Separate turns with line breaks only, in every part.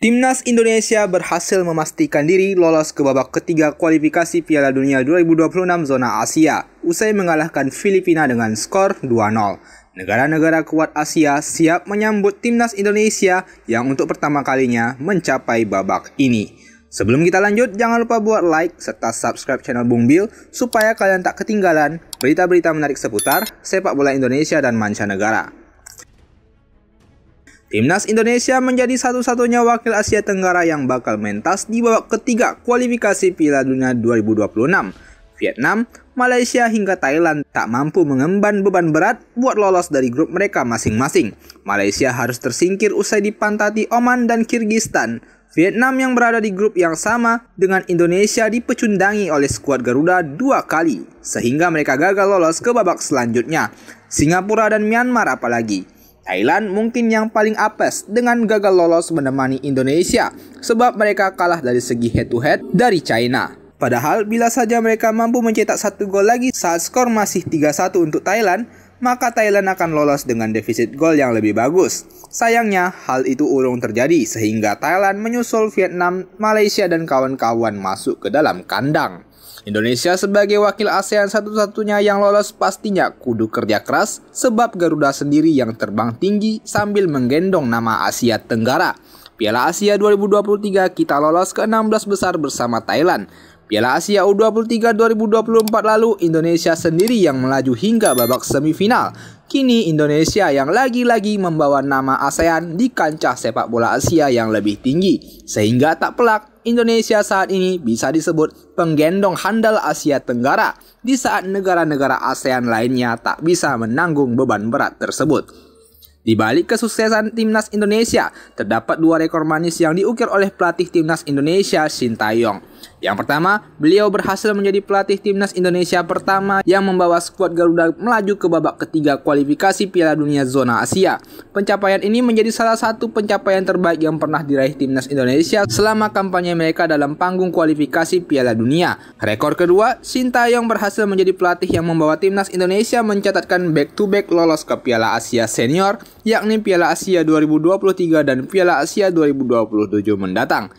Timnas Indonesia berhasil memastikan diri lolos ke babak ketiga kualifikasi Piala Dunia 2026 zona Asia usai mengalahkan Filipina dengan skor 2-0. Negara-negara kuat Asia siap menyambut Timnas Indonesia yang untuk pertama kalinya mencapai babak ini. Sebelum kita lanjut, jangan lupa buat like serta subscribe channel Bung Bil supaya kalian tak ketinggalan berita-berita menarik seputar sepak bola Indonesia dan mancanegara. Timnas Indonesia menjadi satu-satunya wakil Asia Tenggara yang bakal mentas di babak ketiga kualifikasi Piala Dunia 2026. Vietnam, Malaysia hingga Thailand tak mampu mengemban beban berat buat lolos dari grup mereka masing-masing. Malaysia harus tersingkir usai dipantati Oman dan Kyrgyzstan. Vietnam yang berada di grup yang sama dengan Indonesia dipecundangi oleh skuad Garuda 2 kali, sehingga mereka gagal lolos ke babak selanjutnya. Singapura dan Myanmar apalagi. Thailand mungkin yang paling apes dengan gagal lolos menemani Indonesia sebab mereka kalah dari segi head to head dari China. Padahal bila saja mereka mampu mencetak 1 gol lagi saat skor masih 3-1 untuk Thailand, maka Thailand akan lolos dengan defisit gol yang lebih bagus. Sayangnya hal itu urung terjadi sehingga Thailand menyusul Vietnam, Malaysia dan kawan-kawan masuk ke dalam kandang. Indonesia sebagai wakil ASEAN satu-satunya yang lolos pastinya kudu kerja keras sebab Garuda sendiri yang terbang tinggi sambil menggendong nama Asia Tenggara. Piala Asia 2023 kita lolos ke 16 besar bersama Thailand. Piala Asia U23 2024 lalu Indonesia sendiri yang melaju hingga babak semifinal. Kini Indonesia yang lagi-lagi membawa nama ASEAN di kancah sepak bola Asia yang lebih tinggi. Sehingga tak pelak Indonesia saat ini bisa disebut penggendong handal Asia Tenggara di saat negara-negara ASEAN lainnya tak bisa menanggung beban berat tersebut. Di balik kesuksesan Timnas Indonesia, terdapat 2 rekor manis yang diukir oleh pelatih Timnas Indonesia Shin Tae-yong. Yang pertama, beliau berhasil menjadi pelatih Timnas Indonesia pertama yang membawa skuad Garuda melaju ke babak ketiga kualifikasi Piala Dunia zona Asia. Pencapaian ini menjadi salah satu pencapaian terbaik yang pernah diraih Timnas Indonesia selama kampanye mereka dalam panggung kualifikasi Piala Dunia. Rekor kedua, Shin Tae-yong berhasil menjadi pelatih yang membawa Timnas Indonesia mencatatkan back-to-back lolos ke Piala Asia Senior, yakni Piala Asia 2023 dan Piala Asia 2027 mendatang.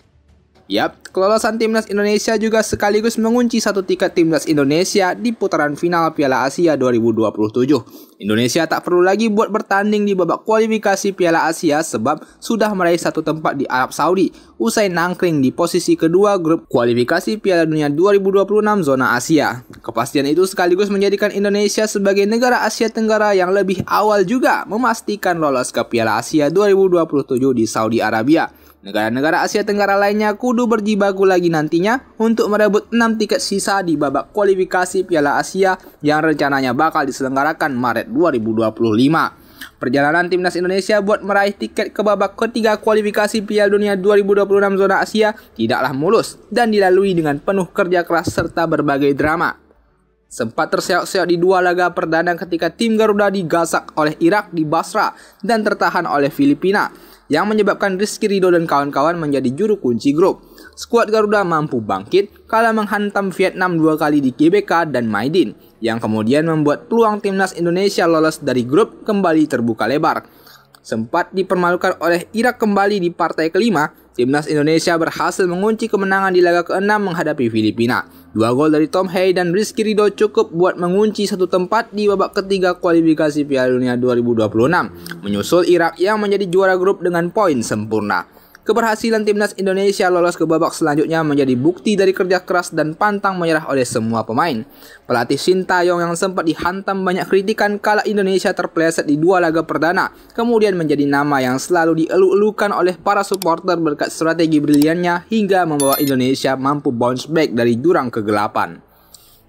Yap, kelolosan Timnas Indonesia juga sekaligus mengunci 1 tiket Timnas Indonesia di putaran final Piala Asia 2027. Indonesia tak perlu lagi buat bertanding di babak kualifikasi Piala Asia sebab sudah meraih 1 tempat di Arab Saudi usai nangkring di posisi kedua grup kualifikasi Piala Dunia 2026 zona Asia. Kepastian itu sekaligus menjadikan Indonesia sebagai negara Asia Tenggara yang lebih awal juga memastikan lolos ke Piala Asia 2027 di Saudi Arabia. Negara-negara Asia Tenggara lainnya kudu berjibaku lagi nantinya untuk merebut 6 tiket sisa di babak kualifikasi Piala Asia yang rencananya bakal diselenggarakan Maret 2025. Perjalanan Timnas Indonesia buat meraih tiket ke babak ketiga kualifikasi Piala Dunia 2026 zona Asia tidaklah mulus dan dilalui dengan penuh kerja keras serta berbagai drama. Sempat terseok-seok di 2 laga perdana ketika tim Garuda digasak oleh Irak di Basra dan tertahan oleh Filipina, yang menyebabkan Rizky Ridho dan kawan-kawan menjadi juru kunci grup. Skuad Garuda mampu bangkit kala menghantam Vietnam 2 kali di GBK dan Maidin, yang kemudian membuat peluang Timnas Indonesia lolos dari grup kembali terbuka lebar. Sempat dipermalukan oleh Irak kembali di partai kelima, Timnas Indonesia berhasil mengunci kemenangan di laga ke-6 menghadapi Filipina. 2 gol dari Tom Hey dan Rizky Ridho cukup buat mengunci 1 tempat di babak ketiga kualifikasi Piala Dunia 2026, menyusul Irak yang menjadi juara grup dengan poin sempurna. Keberhasilan Timnas Indonesia lolos ke babak selanjutnya menjadi bukti dari kerja keras dan pantang menyerah oleh semua pemain. Pelatih Shin Tae-yong yang sempat dihantam banyak kritikan kala Indonesia terpeleset di 2 laga perdana, kemudian menjadi nama yang selalu dielu-elukan oleh para supporter berkat strategi briliannya hingga membawa Indonesia mampu bounce back dari jurang kegelapan.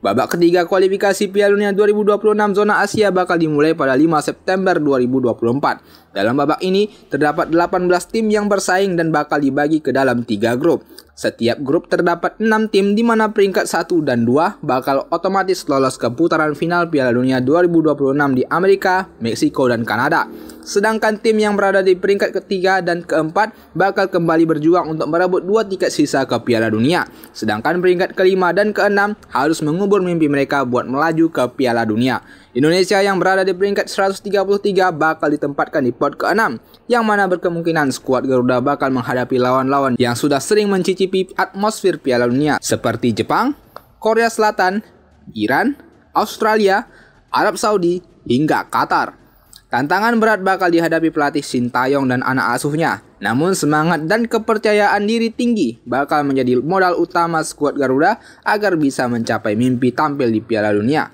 Babak ketiga kualifikasi Piala Dunia 2026 zona Asia bakal dimulai pada 5 September 2024. Dalam babak ini, terdapat 18 tim yang bersaing dan bakal dibagi ke dalam 3 grup. Setiap grup terdapat 6 tim di mana peringkat 1 dan 2 bakal otomatis lolos ke putaran final Piala Dunia 2026 di Amerika, Meksiko, dan Kanada. Sedangkan tim yang berada di peringkat ketiga dan keempat bakal kembali berjuang untuk merebut 2 tiket sisa ke Piala Dunia. Sedangkan peringkat kelima dan keenam harus mengubur mimpi mereka buat melaju ke Piala Dunia. Indonesia yang berada di peringkat 133 bakal ditempatkan di pot ke-6, yang mana berkemungkinan skuad Garuda bakal menghadapi lawan-lawan yang sudah sering mencicipi atmosfer Piala Dunia seperti Jepang, Korea Selatan, Iran, Australia, Arab Saudi, hingga Qatar. Tantangan berat bakal dihadapi pelatih Sintayong dan anak asuhnya. Namun semangat dan kepercayaan diri tinggi bakal menjadi modal utama skuad Garuda agar bisa mencapai mimpi tampil di Piala Dunia.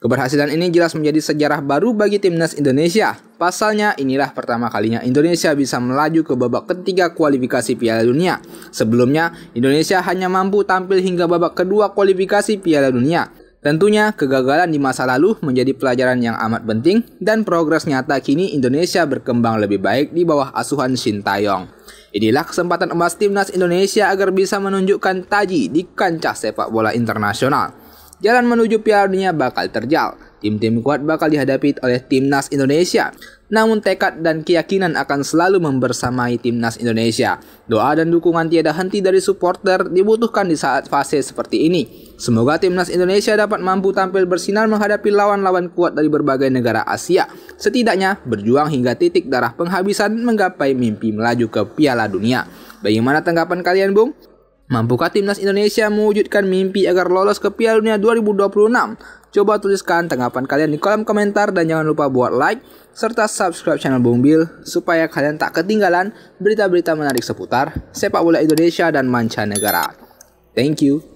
Keberhasilan ini jelas menjadi sejarah baru bagi timnas Indonesia. Pasalnya, inilah pertama kalinya Indonesia bisa melaju ke babak ketiga kualifikasi Piala Dunia. Sebelumnya, Indonesia hanya mampu tampil hingga babak kedua kualifikasi Piala Dunia. Tentunya, kegagalan di masa lalu menjadi pelajaran yang amat penting dan progres nyata kini Indonesia berkembang lebih baik di bawah asuhan Sintayong. Inilah kesempatan emas timnas Indonesia agar bisa menunjukkan taji di kancah sepak bola internasional. Jalan menuju Piala Dunia bakal terjal. Tim-tim kuat bakal dihadapi oleh timnas Indonesia. Namun tekad dan keyakinan akan selalu membersamai timnas Indonesia. Doa dan dukungan tiada henti dari supporter dibutuhkan di saat fase seperti ini. Semoga timnas Indonesia dapat mampu tampil bersinar menghadapi lawan-lawan kuat dari berbagai negara Asia. Setidaknya berjuang hingga titik darah penghabisan menggapai mimpi melaju ke Piala Dunia. Bagaimana tanggapan kalian, Bung? Mampukah timnas Indonesia mewujudkan mimpi agar lolos ke Piala Dunia 2026? Coba tuliskan tanggapan kalian di kolom komentar dan jangan lupa buat like serta subscribe channel Bung Bil supaya kalian tak ketinggalan berita-berita menarik seputar sepak bola Indonesia dan mancanegara. Thank you.